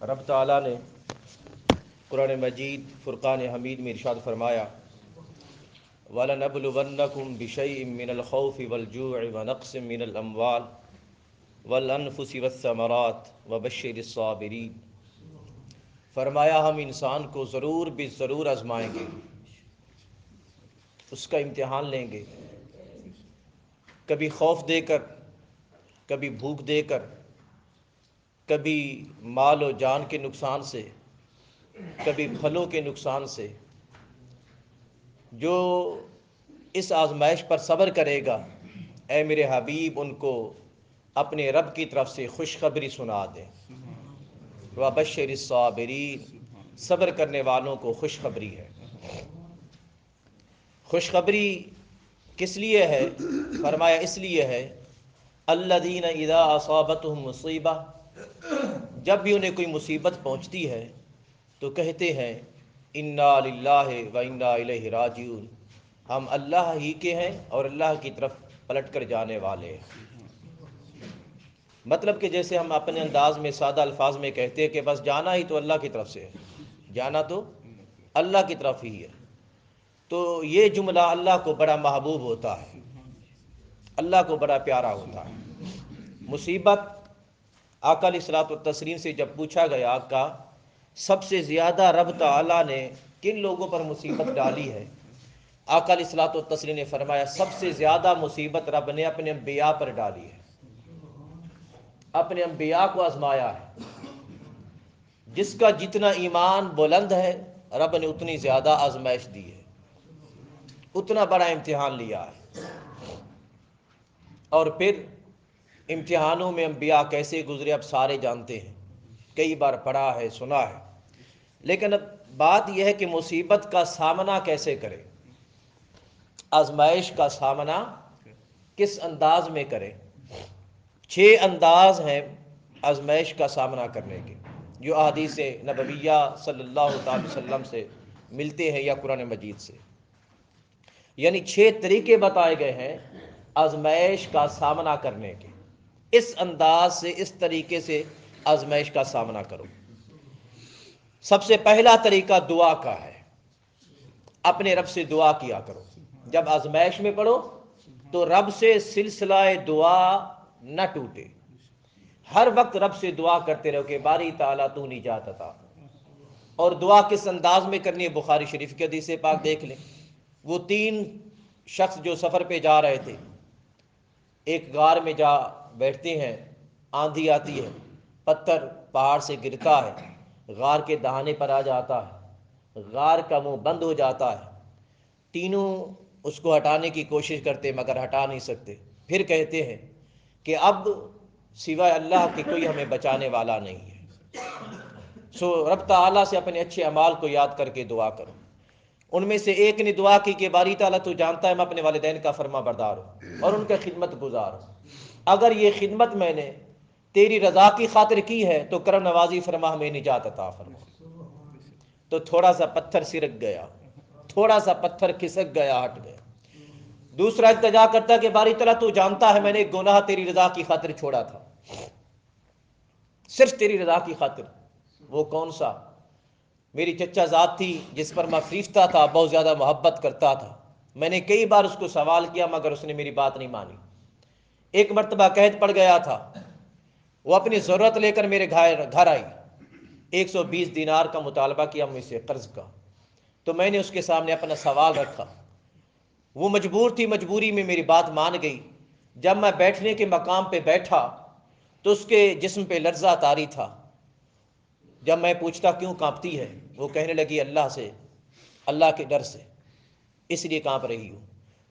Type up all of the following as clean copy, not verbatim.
رب تعالیٰ نے قرآن مجید فرقان حمید میں ارشاد فرمایا وَلَنَبْلُوَنَّكُمْ بِشَيْءٍ مِّنَ الْخَوْفِ وَالْجُوعِ وَنَقْصٍ مِّنَ الْأَمْوَالِ وَالْأَنفُسِ وَالثَّمَرَاتِ وَبَشِّرِ الصَّابِرِينَ۔ فرمایا ہم انسان کو ضرور بھی ضرور آزمائیں گے، اس کا امتحان لیں گے، کبھی خوف دے کر، کبھی بھوک دے کر، کبھی مال و جان کے نقصان سے، کبھی پھلوں کے نقصان سے۔ جو اس آزمائش پر صبر کرے گا، اے میرے حبیب ان کو اپنے رب کی طرف سے خوشخبری سنا دیں۔ وَبَشِّرِ الصَّابِرِينَ، صبر کرنے والوں کو خوشخبری ہے۔ خوشخبری کس لیے ہے؟ فرمایا اس لیے ہے الذین اذا اصابتہم مصیبہ، جب بھی انہیں کوئی مصیبت پہنچتی ہے تو کہتے ہیں انا للہ و انا الیہ راجعون، ہم اللہ ہی کے ہیں اور اللہ کی طرف پلٹ کر جانے والے ہیں۔ مطلب کہ جیسے ہم اپنے انداز میں سادہ الفاظ میں کہتے ہیں کہ بس جانا ہی تو اللہ کی طرف سے ہے، جانا تو اللہ کی طرف ہی ہے، تو یہ جملہ اللہ کو بڑا محبوب ہوتا ہے، اللہ کو بڑا پیارا ہوتا ہے۔ مصیبت آقا علیہ الصلوۃ والتسلیم سے جب پوچھا گیا آقا سب سے زیادہ رب تعالیٰ نے کن لوگوں پر مصیبت ڈالی ہے، آقا علیہ الصلوۃ والتسلیم نے فرمایا سب سے زیادہ مصیبت رب نے اپنے انبیاء پر ڈالی ہے، اپنے انبیاء کو آزمایا ہے۔ جس کا جتنا ایمان بلند ہے رب نے اتنی زیادہ آزمائش دی ہے، اتنا بڑا امتحان لیا ہے۔ اور پھر امتحانوں میں انبیاء کیسے گزرے اب سارے جانتے ہیں، کئی بار پڑھا ہے، سنا ہے۔ لیکن اب بات یہ ہے کہ مصیبت کا سامنا کیسے کرے، آزمائش کا سامنا کس انداز میں کرے۔ 6 انداز ہیں آزمائش کا سامنا کرنے کے، جو احادیث نبویہ صلی اللہ تعالی وسلم سے ملتے ہیں یا قرآن مجید سے، یعنی 6 طریقے بتائے گئے ہیں آزمائش کا سامنا کرنے کے۔ اس انداز سے، اس طریقے سے آزمائش کا سامنا کرو۔ سب سے پہلا طریقہ دعا کا ہے، اپنے رب سے دعا کیا کرو۔ جب آزمائش میں پڑو تو رب سے سلسلہ دعا نہ ٹوٹے، ہر وقت رب سے دعا کرتے رہو کہ باری تعالیٰ تو نجات عطا۔ اور دعا کس انداز میں کرنی ہے؟ بخاری شریف کے حدیث پاک دیکھ لیں۔ وہ 3 شخص جو سفر پہ جا رہے تھے، ایک غار میں جا بیٹھتے ہیں، آندھی آتی ہے، پتھر پہاڑ سے گرتا ہے، غار کے دہانے پر آ جاتا ہے، غار کا منہ بند ہو جاتا ہے، تینوں اس کو ہٹانے کی کوشش کرتے مگر ہٹا نہیں سکتے، پھر کہتے ہیں کہ اب سوائے اللہ کے کوئی ہمیں بچانے والا نہیں ہے۔ سو رب تعالیٰ سے اپنے اچھے اعمال کو یاد کر کے دعا کرو۔ ان میں سے ایک نے دعا کی کہ باری تعالیٰ تو جانتا ہے میں اپنے والدین کا فرما بردار ہوں اور ان کا خدمت گزار ہوں، اگر یہ خدمت میں نے تیری رضا کی خاطر کی ہے تو کرم نوازی فرما، ہمیں نجات عطا فرما۔ تو تھوڑا سا پتھر سرک گیا، تھوڑا سا پتھر کھسک گیا، ہٹ گیا۔ دوسرا التجا کرتا کہ باری تعالیٰ تو جانتا ہے میں نے ایک گناہ تیری رضا کی خاطر چھوڑا تھا، صرف تیری رضا کی خاطر۔ وہ کون سا؟ میری چچا ذات تھی جس پر میں فریفتہ تھا، بہت زیادہ محبت کرتا تھا، میں نے کئی بار اس کو سوال کیا مگر اس نے میری بات نہیں مانی۔ ایک مرتبہ قحط پڑ گیا تھا، وہ اپنی ضرورت لے کر میرے گھر آئی، 120 دینار کا مطالبہ کیا مجھ سے قرض کا، تو میں نے اس کے سامنے اپنا سوال رکھا، وہ مجبور تھی، مجبوری میں میری بات مان گئی۔ جب میں بیٹھنے کے مقام پہ بیٹھا تو اس کے جسم پہ لرزہ طاری تھا۔ جب میں پوچھتا کیوں کانپتی ہے، وہ کہنے لگی اللہ سے، اللہ کے ڈر سے اس لیے کانپ رہی ہوں۔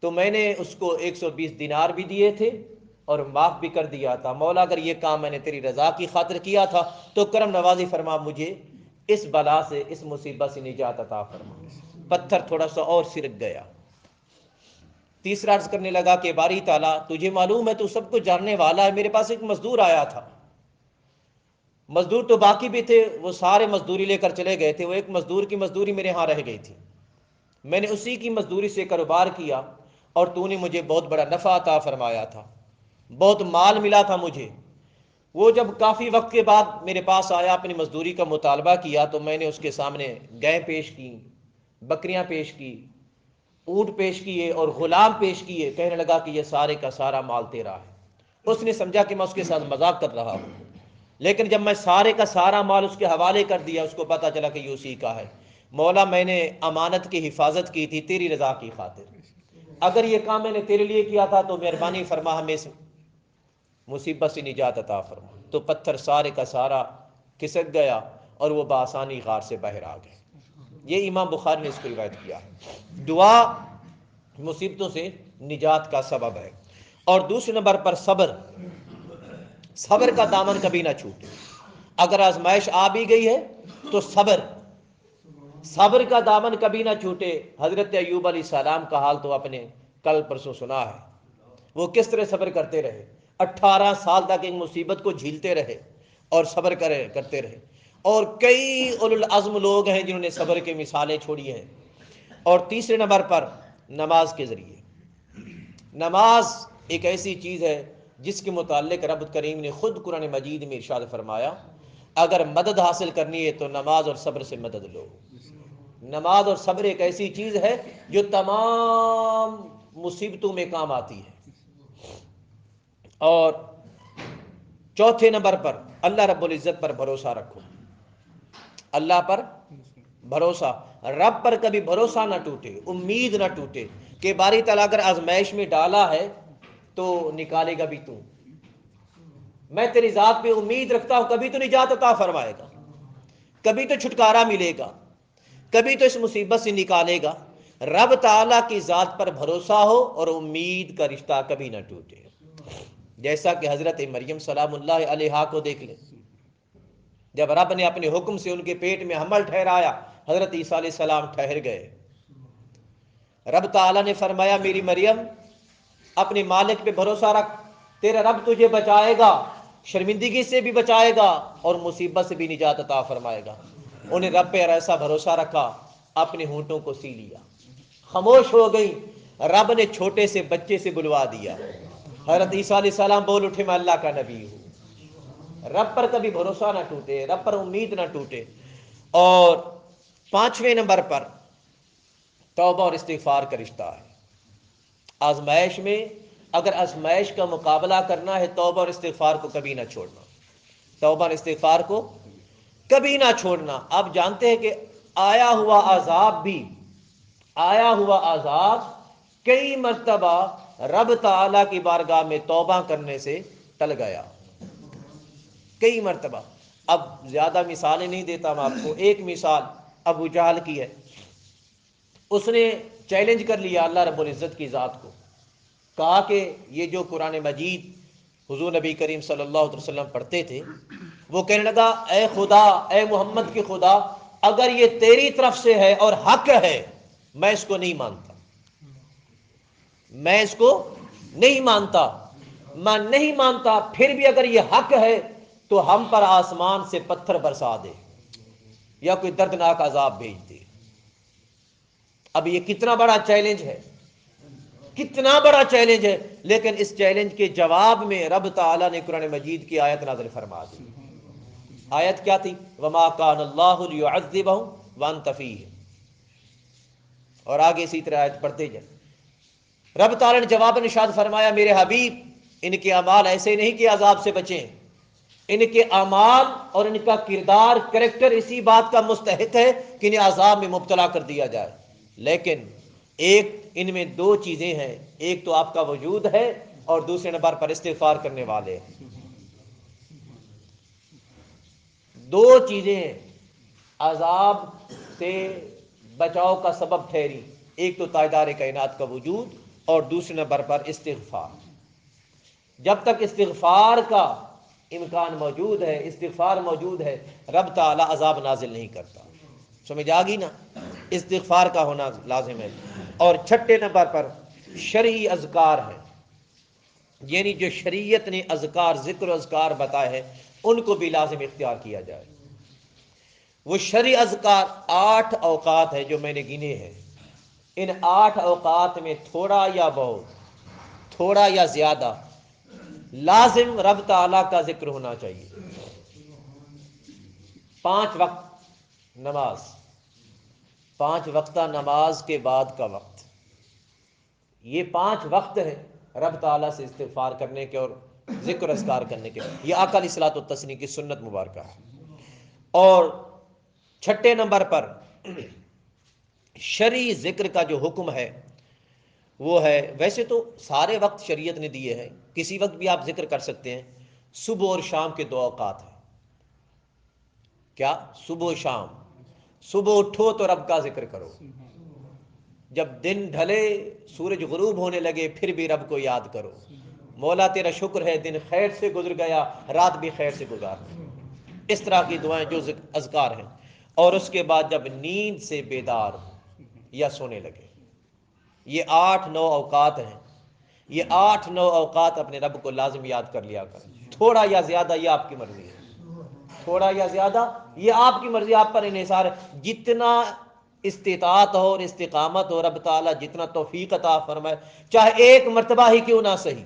تو میں نے اس کو 120 دینار بھی دیے تھے اور معاف بھی کر دیا تھا، مولا اگر یہ کام میں نے تیری رضا کی خاطر کیا تھا تو کرم نوازی فرما، مجھے اس بلا سے، اس مصیبت سے نجات عطا فرما۔ پتھر تھوڑا سا اور سرک گیا۔ تیسرا عرض کرنے لگا کہ باری تعالیٰ تجھے معلوم ہے تو سب کچھ جاننے والا ہے، میرے پاس ایک مزدور آیا تھا، مزدور تو باقی بھی تھے، وہ سارے مزدوری لے کر چلے گئے تھے، وہ ایک مزدور کی مزدوری میرے ہاں رہ گئی تھی، میں نے اسی کی مزدوری سے کاروبار کیا اور تو نے مجھے بہت بڑا نفع عطا فرمایا تھا، بہت مال ملا تھا مجھے، وہ جب کافی وقت کے بعد میرے پاس آیا، اپنی مزدوری کا مطالبہ کیا، تو میں نے اس کے سامنے گائے پیش کی، بکریاں پیش کی، اونٹ پیش کیے اور غلام پیش کیے. کہنے لگا کہ یہ سارے کا سارا مال تیرا ہے. اس نے سمجھا کہ میں اس کے ساتھ مذاق کر رہا ہوں، لیکن جب میں سارے کا سارا مال اس کے حوالے کر دیا، اس کو پتا چلا کہ یہ اسی کا ہے. مولا میں نے امانت کی حفاظت کی تھی تیری رضا کی خاطر، اگر یہ کام میں نے تیرے لیے کیا تھا تو مہربانی فرما ہمیں اس مصیبت سے نجات عطا فرما. تو پتھر سارے کا سارا کھسک گیا اور وہ بآسانی غار سے باہر آ گئے. یہ امام بخاری نے اس کو روایت کیا. دعا مصیبتوں سے نجات کا سبب ہے. اور دوسرے نمبر پر صبر. صبر کا دامن کبھی نہ چھوٹے. اگر آزمائش آ بھی گئی ہے تو صبر کا دامن کبھی نہ چھوٹے. حضرت ایوب علیہ السلام کا حال تو اپنے کل پرسوں سنا ہے. وہ کس طرح صبر کرتے رہے، 18 سال تک ایک مصیبت کو جھیلتے رہے اور صبر کرتے رہے. اور کئی اولو العزم لوگ ہیں جنہوں نے صبر کی مثالیں چھوڑی ہیں. اور تیسرے نمبر پر نماز کے ذریعے. نماز ایک ایسی چیز ہے جس کے متعلق رب کریم نے خود قرآن مجید میں ارشاد فرمایا، اگر مدد حاصل کرنی ہے تو نماز اور صبر سے مدد لو. نماز اور صبر ایک ایسی چیز ہے جو تمام مصیبتوں میں کام آتی ہے. اور چوتھے نمبر پر اللہ رب العزت پر بھروسہ رکھو. اللہ پر بھروسہ، رب پر کبھی بھروسہ نہ ٹوٹے، امید نہ ٹوٹے کہ باری تعالیٰ اگر آزمائش میں ڈالا ہے تو نکالے گا بھی تو. میں تیری ذات پہ امید رکھتا ہوں، کبھی تو نجات عطا فرمائے گا، کبھی تو چھٹکارا ملے گا، کبھی تو اس مصیبت سے نکالے گا. رب تعالیٰ کی ذات پر بھروسہ ہو اور امید کا رشتہ کبھی نہ ٹوٹے. جیسا کہ حضرت مریم سلام اللہ علیہا کو دیکھ لیں، جب رب نے اپنے حکم سے ان کے پیٹ میں حمل ٹھہرایا، حضرت عیسیٰ علیہ السلام ٹھہر گئے. رب تعالیٰ نے فرمایا میری مریم اپنے مالک پہ بھروسہ رکھ، تیرا رب تجھے بچائے گا، شرمندگی سے بھی بچائے گا اور مصیبت سے بھی نجات عطا فرمائے گا. انہیں رب پہ ایسا بھروسہ رکھا، اپنے ہونٹوں کو سی لیا، خاموش ہو گئی. رب نے چھوٹے سے بچے سے بلوا دیا. حضرت عیسیٰ علیہ السلام بول اٹھے میں اللہ کا نبی ہوں. رب پر کبھی بھروسہ نہ ٹوٹے، رب پر امید نہ ٹوٹے. اور پانچویں نمبر پر توبہ اور استغفار کا رشتہ ہے. آزمائش میں اگر آزمائش کا مقابلہ کرنا ہے، توبہ اور استغفار کو کبھی نہ چھوڑنا. توبہ اور استغفار کو کبھی نہ چھوڑنا. آپ جانتے ہیں کہ آیا ہوا عذاب کئی مرتبہ رب تعالیٰ کی بارگاہ میں توبہ کرنے سے ٹل گیا، کئی مرتبہ. اب زیادہ مثالیں نہیں دیتا میں آپ کو. ایک مثال ابو جہل کی ہے. اس نے چیلنج کر لیا اللہ رب العزت کی ذات کو، کہا کہ یہ جو قرآن مجید حضور نبی کریم صلی اللہ علیہ وسلم پڑھتے تھے، وہ کہنے لگا اے خدا، اے محمد کی خدا، اگر یہ تیری طرف سے ہے اور حق ہے، میں اس کو نہیں مانتا، میں اس کو نہیں مانتا، میں نہیں مانتا. پھر بھی اگر یہ حق ہے تو ہم پر آسمان سے پتھر برسا دے یا کوئی دردناک عذاب بھیج دے. اب یہ کتنا بڑا چیلنج ہے، کتنا بڑا چیلنج ہے. لیکن اس چیلنج کے جواب میں رب تعالیٰ نے قرآن مجید کی آیت نازل فرما دی. آیت کیا تھی؟ وما کان اللہ لیعذبہم وانت فیہم. اور آگے اسی طرح آیت پڑھتے جائیں. رب تعالیٰ نے جواب ارشاد فرمایا میرے حبیب ان کے اعمال ایسے نہیں کہ عذاب سے بچیں، ان کے اعمال اور ان کا کردار، کریکٹر اسی بات کا مستحق ہے کہ انہیں عذاب میں مبتلا کر دیا جائے. لیکن ایک ان میں دو چیزیں ہیں، ایک تو آپ کا وجود ہے اور دوسرے نمبر پر استغفار کرنے والے ہیں. دو چیزیں عذاب سے بچاؤ کا سبب ٹھہری، ایک تو تاجدار کائنات کا وجود اور دوسرے نمبر پر استغفار. جب تک استغفار کا امکان موجود ہے، استغفار موجود ہے، رب تعالی عذاب نازل نہیں کرتا. سمجھ آ گئی نا؟ استغفار کا ہونا لازم ہے. اور چھٹے نمبر پر شرعی اذکار ہے، یعنی جو شریعت نے اذکار، ذکر و اذکار بتائے ہیں ان کو بھی لازم اختیار کیا جائے. وہ شرعی اذکار 8 اوقات ہیں جو میں نے گنے ہیں. ان 8 اوقات میں تھوڑا یا بہت، تھوڑا یا زیادہ لازم رب تعالیٰ کا ذکر ہونا چاہیے. 5 وقت نماز، 5 وقتہ نماز کے بعد کا وقت، یہ 5 وقت ہیں رب تعالیٰ سے استغفار کرنے کے اور ذکر اذکار کرنے کے. یہ آقا علیہ الصلوۃ والتسلیم کی سنت مبارکہ ہے. اور 6 نمبر پر شرعی ذکر کا جو حکم ہے وہ ہے، ویسے تو سارے وقت شریعت نے دیے ہیں، کسی وقت بھی آپ ذکر کر سکتے ہیں. صبح اور شام کے 2 اوقات ہیں. کیا؟ صبح و شام. صبح اٹھو تو رب کا ذکر کرو، جب دن ڈھلے سورج غروب ہونے لگے پھر بھی رب کو یاد کرو. مولا تیرا شکر ہے دن خیر سے گزر گیا، رات بھی خیر سے گزار. اس طرح کی دعائیں جو اذکار ہیں. اور اس کے بعد جب نیند سے بیدار یا سونے لگے. یہ 8-9 اوقات ہیں. یہ 8-9 اوقات اپنے رب کو لازم یاد کر لیا کر. تھوڑا یا زیادہ یہ آپ کی مرضی ہے، تھوڑا یا زیادہ یہ آپ کی مرضی، آپ پر انحصار ہے. جتنا استطاعت ہو اور استقامت ہو، رب تعالیٰ جتنا توفیق عطا فرمائے، چاہے 1 مرتبہ ہی کیوں نہ صحیح،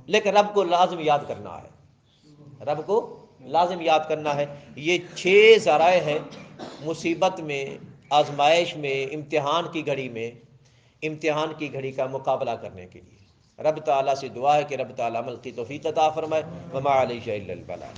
لیکن رب کو لازم یاد کرنا ہے، رب کو لازم یاد کرنا ہے. یہ 6 ذرائع ہیں مصیبت میں، آزمائش میں، امتحان کی گھڑی کا مقابلہ کرنے کے لیے. رب تعالیٰ سے دعا ہے کہ رب تعالیٰ عمل کی توفیق عطا فرمائے. وما علیہ الا البلاغ.